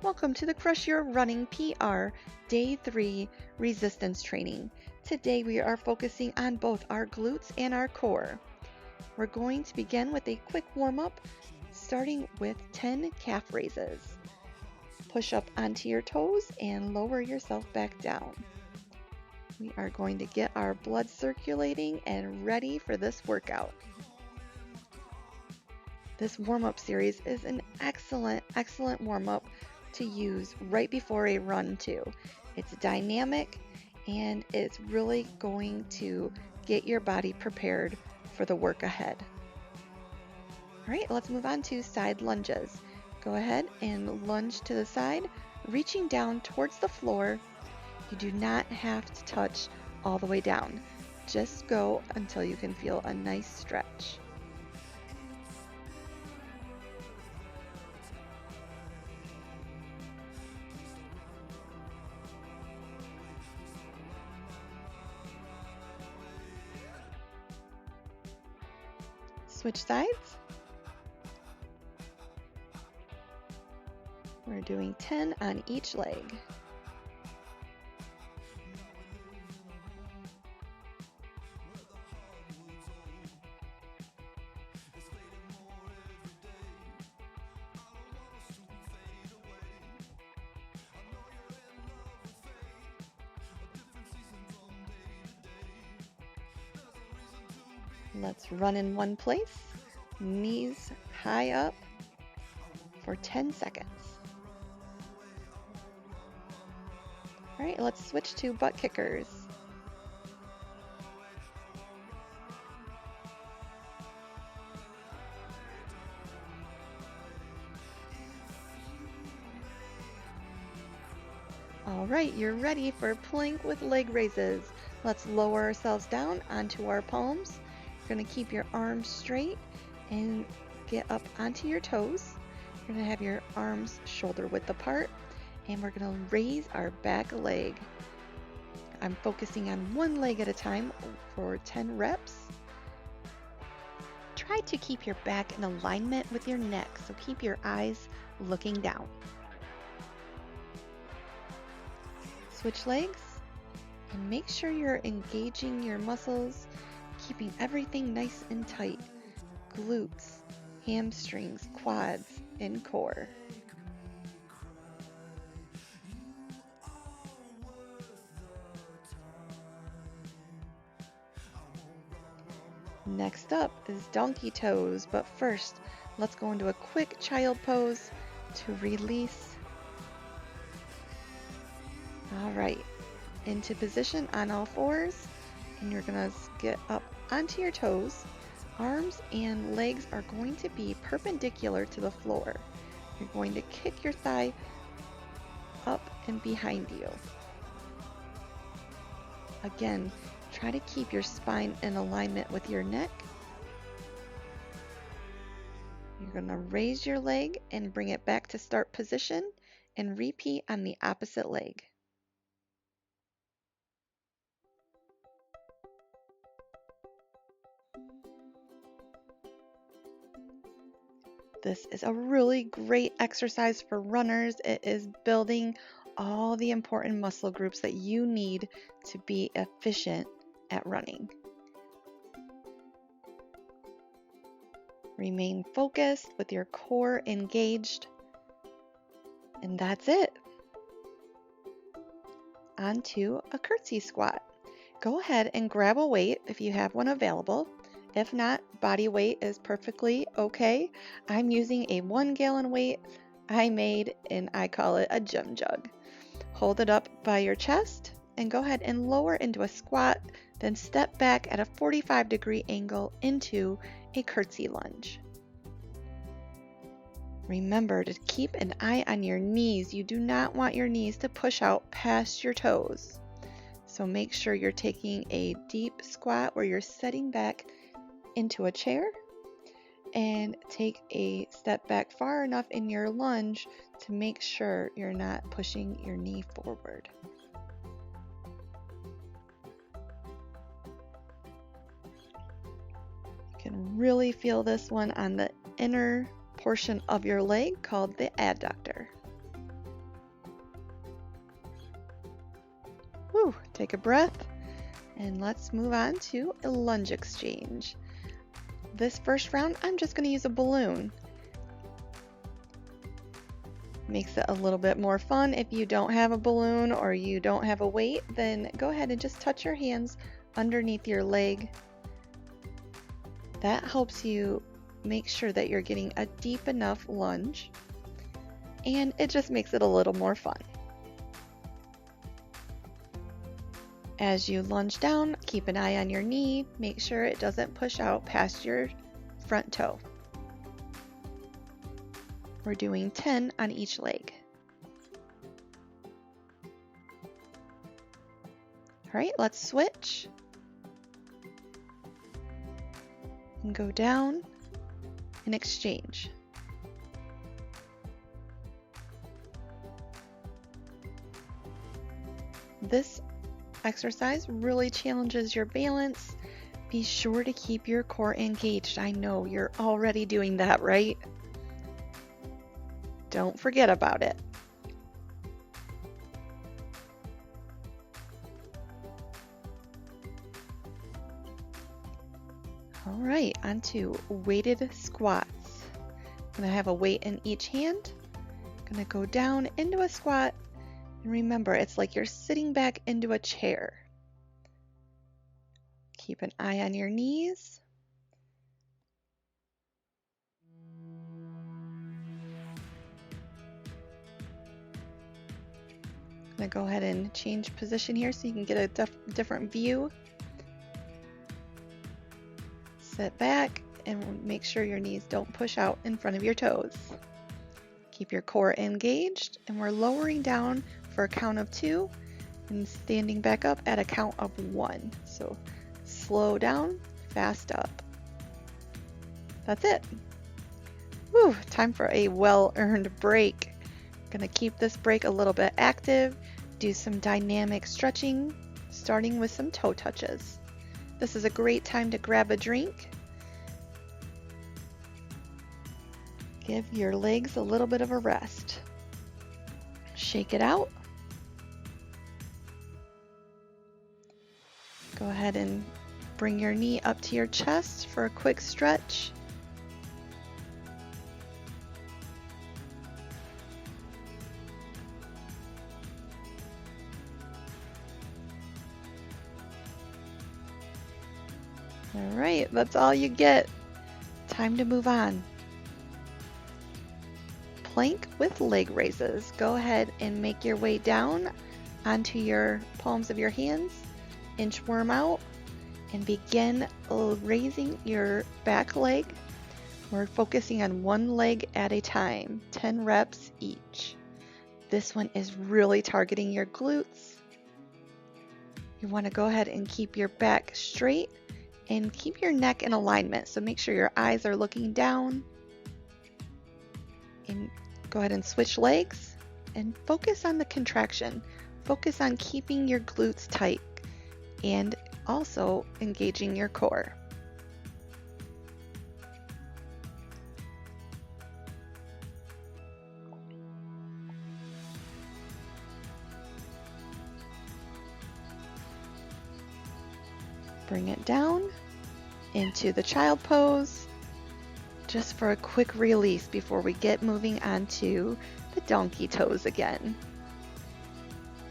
Welcome to the Crush Your Running PR Day 3 resistance training. Today we are focusing on both our glutes and our core. We're going to begin with a quick warm-up, starting with 10 calf raises. Push up onto your toes and lower yourself back down. We are going to get our blood circulating and ready for this workout. This warm-up series is an excellent warm-up to use right before a run too. It's dynamic and it's really going to get your body prepared for the work ahead. All right, let's move on to side lunges. Go ahead and lunge to the side, reaching down towards the floor. You do not have to touch all the way down. Just go until you can feel a nice stretch. Switch sides. We're doing 10 on each leg. Let's run in one place, knees high up for 10 seconds. All right, let's switch to butt kickers. All right, you're ready for plank with leg raises. Let's lower ourselves down onto our palms. You're going to keep your arms straight and get up onto your toes. You're going to have your arms shoulder width apart, and we're going to raise our back leg. I'm focusing on one leg at a time for 10 reps. Try to keep your back in alignment with your neck, so keep your eyes looking down. Switch legs and make sure you're engaging your muscles, keeping everything nice and tight. Glutes, hamstrings, quads, and core. Next up is donkey toes, but first, let's go into a quick child pose to release. All right, into position on all fours, and you're gonna get up onto your toes. Arms and legs are going to be perpendicular to the floor. You're going to kick your thigh up and behind you. Again, try to keep your spine in alignment with your neck. You're going to raise your leg and bring it back to start position and repeat on the opposite leg. This is a really great exercise for runners. It is building all the important muscle groups that you need to be efficient at running. Remain focused with your core engaged. And that's it. On to a curtsy squat. Go ahead and grab a weight if you have one available. If not, body weight is perfectly okay. I'm using a 1 gallon weight I made, and I call it a gym jug. Hold it up by your chest and go ahead and lower into a squat, then step back at a 45-degree angle into a curtsy lunge. Remember to keep an eye on your knees. You do not want your knees to push out past your toes. So make sure you're taking a deep squat where you're sitting back into a chair, and take a step back far enough in your lunge to make sure you're not pushing your knee forward. You can really feel this one on the inner portion of your leg called the adductor. Take a breath, and let's move on to a lunge exchange. This first round, I'm just going to use a balloon. Makes it a little bit more fun. If you don't have a balloon or you don't have a weight, then go ahead and just touch your hands underneath your leg. That helps you make sure that you're getting a deep enough lunge, and it just makes it a little more fun. As you lunge down, keep an eye on your knee. Make sure it doesn't push out past your front toe. We're doing 10 on each leg. All right, let's switch. And go down and exchange. This exercise really challenges your balance. Be sure to keep your core engaged. I know you're already doing that, right? Don't forget about it. All right, on to weighted squats. I'm gonna have a weight in each hand. I'm gonna go down into a squat, and remember, it's like you're sitting back into a chair. Keep an eye on your knees. I'm gonna go ahead and change position here so you can get a different view. Sit back and make sure your knees don't push out in front of your toes. Keep your core engaged, and we're lowering down for a count of 2 and standing back up at a count of 1. So slow down, fast up. That's it. Whew, time for a well-earned break. Gonna keep this break a little bit active, do some dynamic stretching, starting with some toe touches. This is a great time to grab a drink. Give your legs a little bit of a rest. Shake it out. Go ahead and bring your knee up to your chest for a quick stretch. All right, that's all you get. Time to move on. Plank with leg raises. Go ahead and make your way down onto your palms of your hands. Inchworm out and begin raising your back leg. We're focusing on one leg at a time, 10 reps each. This one is really targeting your glutes. You want to go ahead and keep your back straight and keep your neck in alignment. So make sure your eyes are looking down. And go ahead and switch legs and focus on the contraction. Focus on keeping your glutes tight and also engaging your core. Bring it down into the child pose, just for a quick release before we get moving onto the donkey toes again.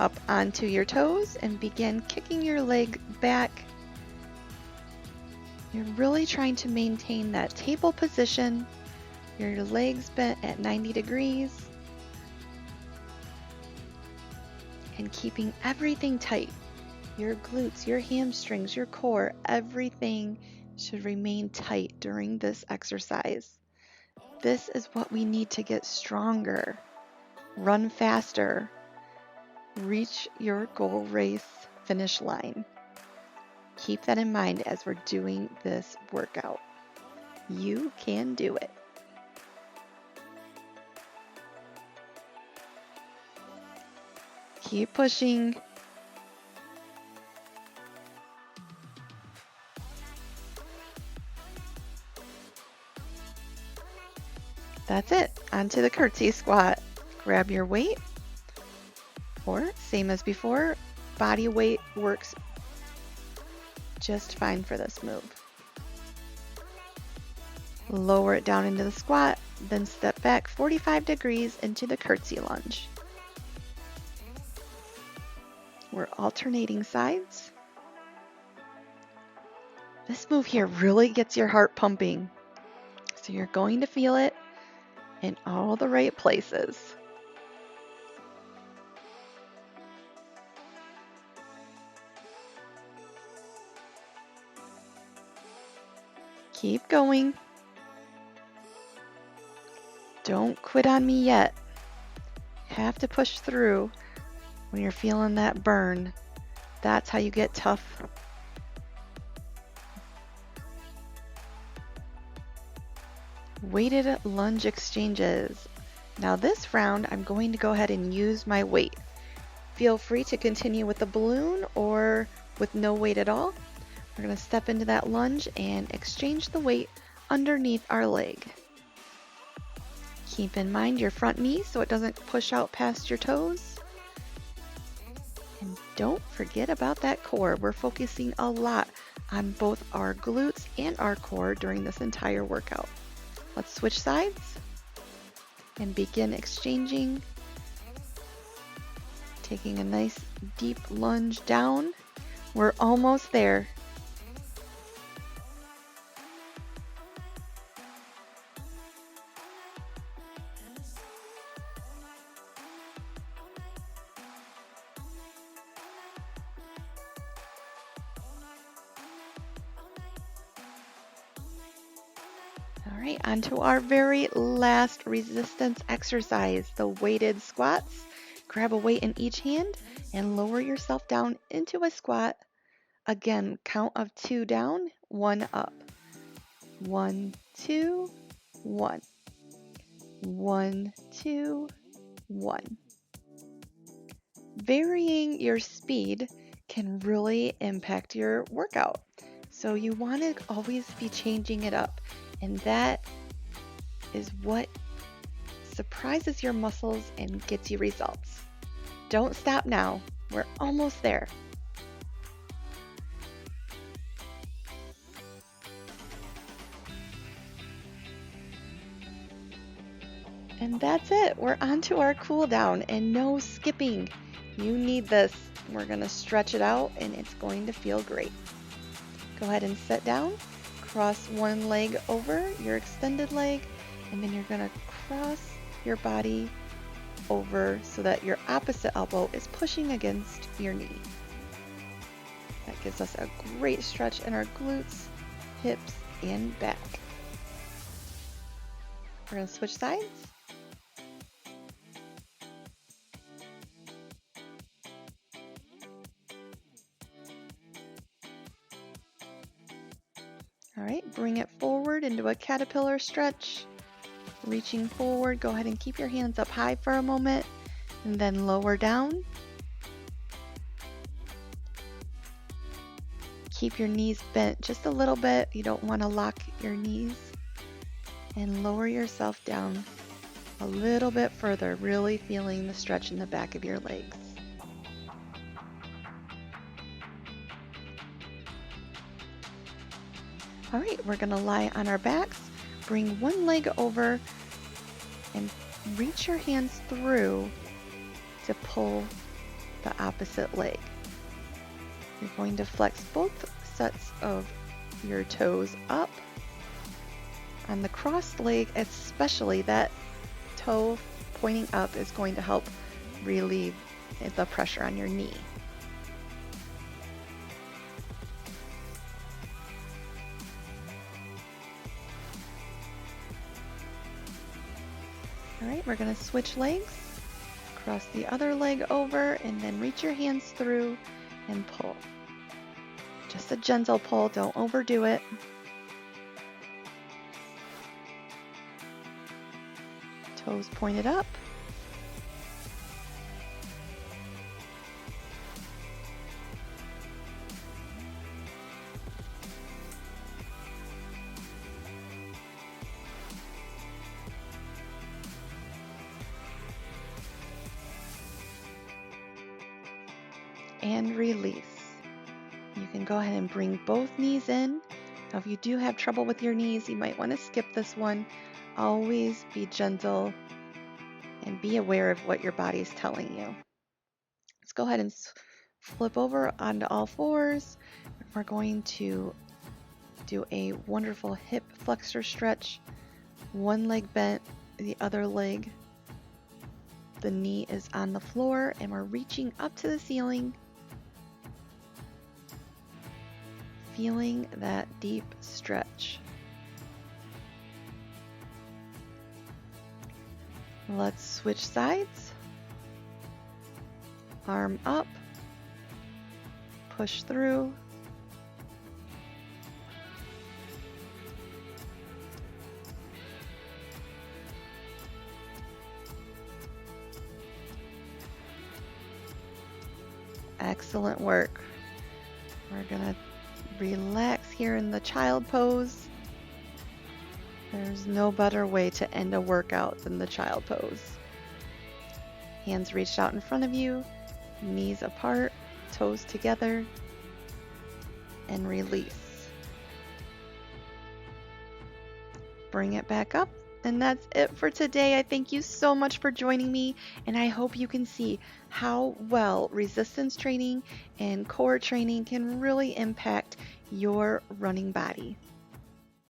Up onto your toes and begin kicking your leg back. You're really trying to maintain that table position, your legs bent at 90 degrees, and keeping everything tight. Your glutes, your hamstrings, your core, everything should remain tight during this exercise. This is what we need to get stronger, run faster, reach your goal race finish line. Keep that in mind as we're doing this workout. You can do it. Keep pushing. That's it. Onto the curtsy squat. Grab your weight, or same as before, body weight works just fine for this move. Lower it down into the squat, then step back 45 degrees into the curtsy lunge. We're alternating sides. This move here really gets your heart pumping, so you're going to feel it in all the right places. Keep going. Don't quit on me yet. Have to push through when you're feeling that burn. That's how you get tough. Weighted lunge exchanges. Now this round, I'm going to go ahead and use my weight. Feel free to continue with the balloon or with no weight at all. We're going to step into that lunge and exchange the weight underneath our leg. Keep in mind your front knee so it doesn't push out past your toes. And don't forget about that core. We're focusing a lot on both our glutes and our core during this entire workout. Let's switch sides and begin exchanging. Taking a nice deep lunge down. We're almost there. All right, on to our very last resistance exercise, the weighted squats. Grab a weight in each hand and lower yourself down into a squat. Again, count of 2 down, 1 up. 1, 2, 1. 1, 2, 1. Varying your speed can really impact your workout. So you want to always be changing it up. And that is what surprises your muscles and gets you results. Don't stop now. We're almost there. And that's it. We're on to our cool down and no skipping. You need this. We're going to stretch it out and it's going to feel great. Go ahead and sit down. Cross one leg over your extended leg, and then you're going to cross your body over so that your opposite elbow is pushing against your knee. That gives us a great stretch in our glutes, hips, and back. We're going to switch sides. All right, bring it forward into a caterpillar stretch. Reaching forward, go ahead and keep your hands up high for a moment and then lower down. Keep your knees bent just a little bit. You don't want to lock your knees. And lower yourself down a little bit further, really feeling the stretch in the back of your legs. All right, we're going to lie on our backs. Bring one leg over and reach your hands through to pull the opposite leg. You're going to flex both sets of your toes up. On the crossed leg, especially, that toe pointing up is going to help relieve the pressure on your knee. All right, we're going to switch legs. Cross the other leg over and then reach your hands through and pull. Just a gentle pull, don't overdo it. Toes pointed up. and release. You can go ahead and bring both knees in. Now, if you do have trouble with your knees, you might want to skip this one. Always be gentle and be aware of what your body is telling you. Let's go ahead and flip over onto all fours. We're going to do a wonderful hip flexor stretch. One leg bent, the other leg. The knee is on the floor and we're reaching up to the ceiling. Feeling that deep stretch. Let's switch sides. Arm up. Push through. Excellent work. We're gonna relax here in the child pose. There's no better way to end a workout than the child pose. Hands reached out in front of you, knees apart, toes together, and release. Bring it back up. And that's it for today. I thank you so much for joining me, and I hope you can see how well resistance training and core training can really impact your running body.